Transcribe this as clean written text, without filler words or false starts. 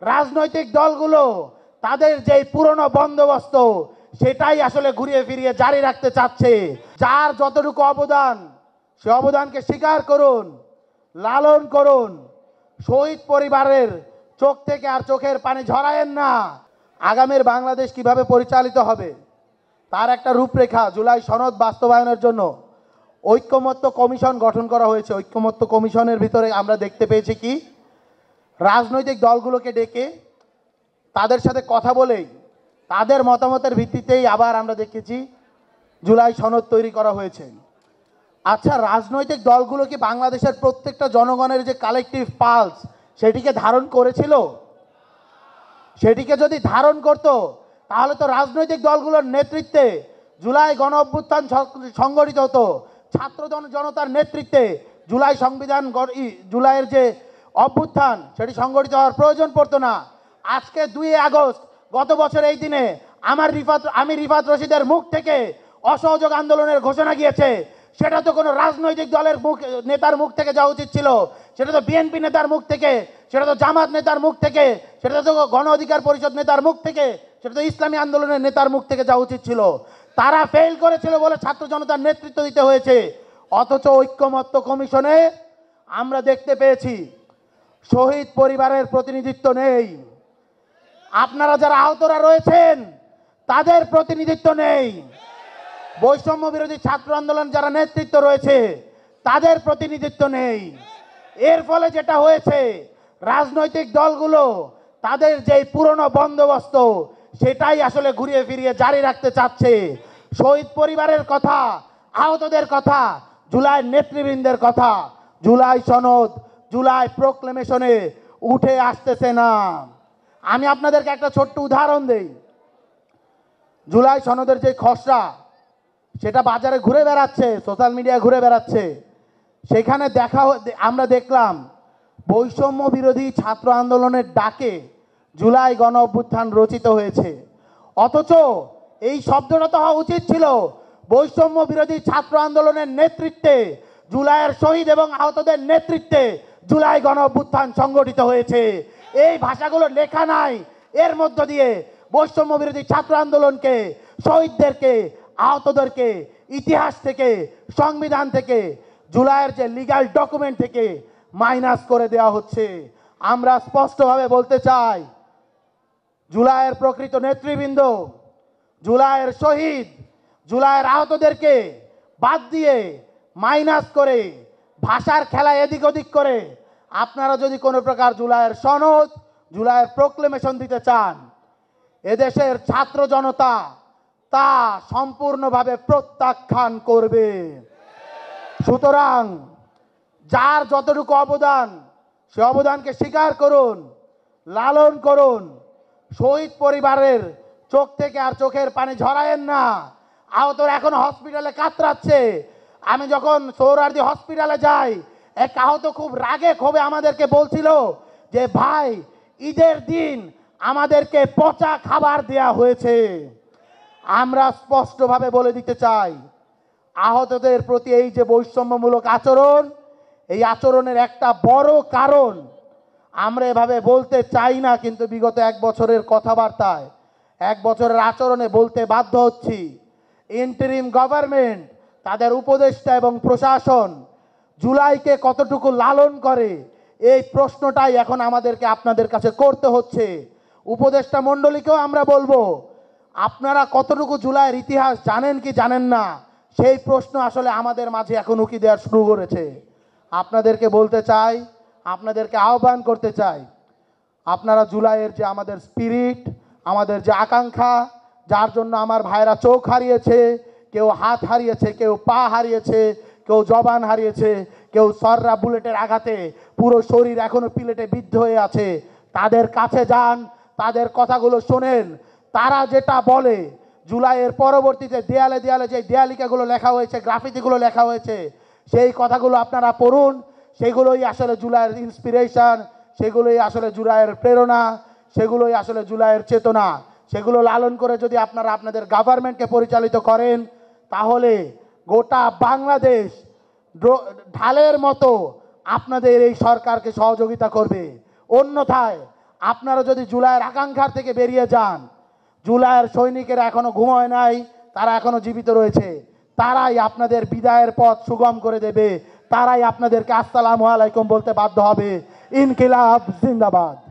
রাজনৈতিক দলগুলো তাদের যে পুরনো বন্দোবস্ত সেটাই আসলে ঘুরিয়ে ফিরিয়ে জারি রাখতে চাচ্ছে। যার যতটুকু অবদান সে অবদানকে স্বীকার করুন, লালন করুন। শহীদ পরিবারের চোখ থেকে আর চোখের পানি ঝরায়েন না। আগামীর বাংলাদেশ কিভাবে পরিচালিত হবে তার একটা রূপরেখা জুলাই সনদ বাস্তবায়নের জন্য ঐক্যমত্য কমিশন গঠন করা হয়েছে। ঐক্যমত্য কমিশনের ভিতরে আমরা দেখতে পেয়েছি কি, রাজনৈতিক দলগুলোকে ডেকে তাদের সাথে কথা বলেই তাদের মতামতের ভিত্তিতেই আবার আমরা দেখেছি জুলাই সনদ তৈরি করা হয়েছে। আচ্ছা, রাজনৈতিক দলগুলো কি বাংলাদেশের প্রত্যেকটা জনগণের যে কালেকটিভ পালস সেটিকে ধারণ করেছিল? সেটিকে যদি ধারণ করত তাহলে তো রাজনৈতিক দলগুলোর নেতৃত্বে জুলাই গণ অভ্যুত্থান সংগঠিত হতো, ছাত্র জনতার নেতৃত্বে জুলাইয়ের যে অভ্যুত্থান সেটি সংগঠিত হওয়ার প্রয়োজন পড়তো না। আজকে 2 আগস্ট গত বছর এই দিনে আমি রিফাত রশিদের মুখ থেকে অসহযোগ আন্দোলনের ঘোষণা গিয়েছে, সেটা তো কোনো রাজনৈতিক দলের নেতার মুখ থেকে যাওয়া উচিত ছিল, সেটা তো বিএনপি নেতার মুখ থেকে, সেটা তো জামাত নেতার মুখ থেকে, সেটা তো গণ অধিকার পরিষদ নেতার মুখ থেকে, সেটা তো ইসলামী আন্দোলনের নেতার মুখ থেকে যাওয়া উচিত ছিল। তারা ফেল করেছিল বলে ছাত্র জনতার নেতৃত্ব দিতে হয়েছে। অথচ ঐক্যমত্য কমিশনে আমরা দেখতে পেয়েছি শহীদ পরিবারের প্রতিনিধিত্ব নেই, আপনারা যারা আহতরা রয়েছেন তাদের প্রতিনিধিত্ব নেই, বৈষম্য বিরোধী ছাত্র আন্দোলন যারা নেতৃত্ব রয়েছে তাদের প্রতিনিধিত্ব নেই। এর ফলে যেটা হয়েছে, রাজনৈতিক দলগুলো তাদের যে পুরনো বন্দোবস্ত সেটাই আসলে ঘুরিয়ে ফিরিয়ে জারি রাখতে চাচ্ছে। শহীদ পরিবারের কথা, আহতদের কথা, জুলাই নেতৃবৃন্দের কথা জুলাই সনদ, জুলাই প্রোক্লেমেশনে উঠে আসতেছে না। আমি আপনাদেরকে একটা ছোট্ট উদাহরণ দেই। জুলাই সনদের যে খসড়া সেটা বাজারে ঘুরে বেড়াচ্ছে, সোশ্যাল মিডিয়ায় ঘুরে বেড়াচ্ছে, সেখানে আমরা দেখলাম বৈষম্য বিরোধী ছাত্র আন্দোলনের ডাকে জুলাই গণ অভ্যুত্থান রচিত হয়েছে। অথচ এই শব্দটা তো হওয়া উচিত ছিল বৈষম্য বিরোধী ছাত্র আন্দোলনের নেতৃত্বে, জুলাইয়ের শহীদ এবং আহতদের নেতৃত্বে জুলাই গণ অভ্যুত্থান সংগঠিত হয়েছে। এই ভাষাগুলো লেখা নাই। এর মধ্য দিয়ে বৈষম্য বিরোধী ছাত্র আন্দোলনকে, শহীদদেরকে, আহতদেরকে ইতিহাস থেকে, সংবিধান থেকে, জুলাইয়ের যে লিগ্যাল ডকুমেন্ট থেকে মাইনাস করে দেওয়া হচ্ছে। আমরা স্পষ্টভাবে বলতে চাই, জুলাইয়ের প্রকৃত নেতৃবৃন্দ, জুলাইয়ের শহীদ, জুলাইয়ের আহতদেরকে বাদ দিয়ে মাইনাস করে ভাষার খেলা এদিক ওদিক করে আপনারা যদি কোনো প্রকার জুলাইয়ের সনদ, জুলাইয়ের প্রোক্লেমেশন দিতে চান, এদেশের ছাত্র জনতা তা সম্পূর্ণভাবে প্রত্যাখ্যান করবে। সুতরাং যার যতটুকু অবদান সে অবদানকে স্বীকার করুন, লালন করুন। শহীদ পরিবারের চোখ থেকে আর চোখের পানি ঝরায়েন না। আহতরা এখন হসপিটালে কাতরাচ্ছে। আমি যখন সোহরাওয়ার্দী হসপিটালে যাই, এক আহত খুব রাগে ক্ষোভে আমাদেরকে বলছিল যে ভাই, ঈদের দিন আমাদেরকে পচা খাবার দেয়া হয়েছে। আমরা স্পষ্টভাবে বলে দিতে চাই, আহতদের প্রতি এই যে বৈষম্যমূলক আচরণ, এই আচরণের একটা বড় কারণ আমরা এভাবে বলতে চাই না, কিন্তু বিগত 1 বছরের কথাবার্তায়, 1 বছরের আচরণে বলতে বাধ্য হচ্ছি। ইন্টারিম গভর্নমেন্ট, তাদের উপদেষ্টা এবং প্রশাসন জুলাইকে কতটুকু লালন করে, এই প্রশ্নটাই এখন আমাদেরকে আপনাদের কাছে করতে হচ্ছে। উপদেষ্টা মণ্ডলীকেও আমরা বলবো, আপনারা কতটুকু জুলাইয়ের ইতিহাস জানেন কি জানেন না, সেই প্রশ্ন আসলে আমাদের মাঝে এখন উকি দেওয়া শুরু করেছে। আপনাদেরকে বলতে চাই, আপনাদেরকে আহ্বান করতে চাই, আপনারা জুলাইয়ের যে আমাদের স্পিরিট, আমাদের যে আকাঙ্ক্ষা, যার জন্য আমার ভাইরা চোখ হারিয়েছে, কেউ হাত হারিয়েছে, কেউ পা হারিয়েছে, কেউ জবান হারিয়েছে, কেউ সররা বুলেটের আঘাতে পুরো শরীর এখনো পিলেটে বিদ্ধ হয়ে আছে, তাদের কাছে যান, তাদের কথাগুলো শোনেন। তারা যেটা বলে, জুলাইয়ের পরবর্তীতে দেয়ালে দেয়ালে যে দেয়ালিকাগুলো লেখা হয়েছে, গ্রাফিতিগুলো লেখা হয়েছে, সেই কথাগুলো আপনারা পড়ুন। সেগুলোই আসলে জুলাইয়ের ইন্সপিরেশন, সেগুলোই আসলে জুলাইয়ের প্রেরণা, সেগুলোই আসলে জুলাইয়ের চেতনা। সেগুলো লালন করে যদি আপনারা আপনাদের গভর্নমেন্টকে পরিচালিত করেন, তাহলে গোটা বাংলাদেশ ঢালের মতো আপনাদের এই সরকারকে সহযোগিতা করবে। অন্যথায় আপনারা যদি জুলাইয়ের আকাঙ্ক্ষার থেকে বেরিয়ে যান, জুলাইয়ের সৈনিকেরা এখনো ঘুমায় নাই, তারা এখনো জীবিত রয়েছে, তারাই আপনাদের বিদায়ের পথ সুগম করে দেবে, তারাই আপনাদেরকে আসসালামু আলাইকুম বলতে বাধ্য হবে। ইনকিলাব জিন্দাবাদ।